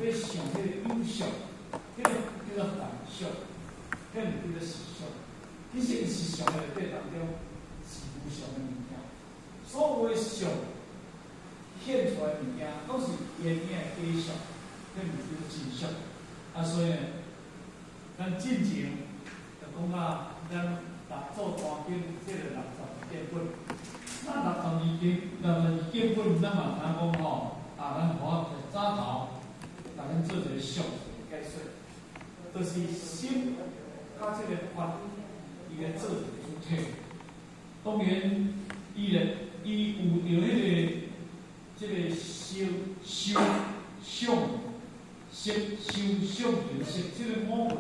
要上迄个有效，迄个叫做反效，迄个叫做实效。其实实效的对当中是无常的物件，所有的相现出来物件都是原影的假象，迄物叫真相。啊，所以呢，咱进前就讲啊，咱做单经即个62卷本，那62卷本，咱嘛通讲吼，咱好早头，咱做一个详细的解说，就是心甲即个法，伊来做一个主体。当然，伊有着即个修相、色、相形色，即个五位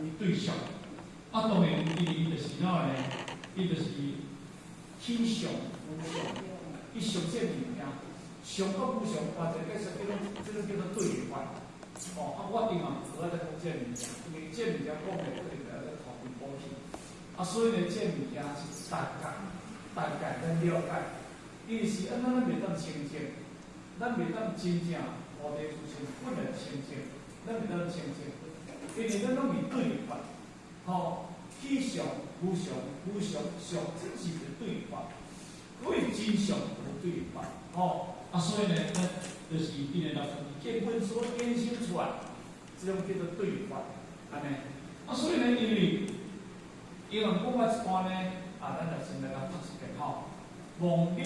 为对象。啊，当然，伊就是哪呢？伊就是起相、无相，伊相这物件，相甲无相，或者解释即种叫做对法。我顶下主要在讲这物件，因为这物件讲的可能在头边补起。所以呢，这物件是大概咱了解，伊是咱袂当清净，咱袂当真正菩提自性本来清净，咱袂当清净，因为咱拢是对法。起相、无相、相，这是个对法，所以真相无对法。所以呢，咱就是因为62卷本所衍生出来，这种叫做对法，安尼。所以呢，因为讲法一般呢，咱就先来读一遍妄立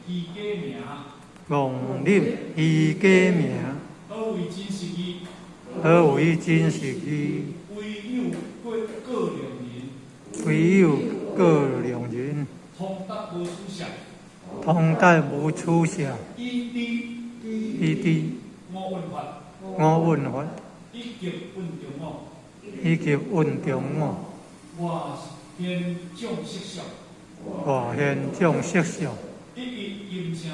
其假名，妄立其假名，何为真实义？何为真实义？唯有各两人，通达无出相，通达无出相，依滴五问法，以及问中我，外现众色相，一一音声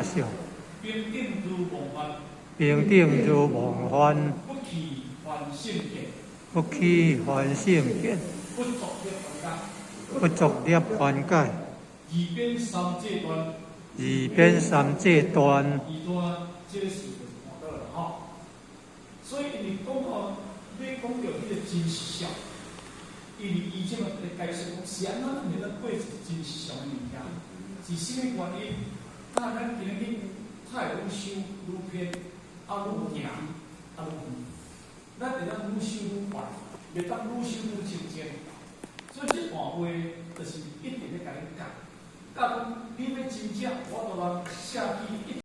相，平等如梦幻，不起凡圣见，不作业幻解，二边三界端，这个是看到了所以你讲你讲到迄个真实相，伊这个解释讲是安怎会当过一个真实相的物件？是啥物原因？咱今日太愈修愈偏，愈行愈远，咱会当愈修愈坏，袂当愈修愈清净。所以这段话就是一定要甲你讲，讲你要真正，我都人写起。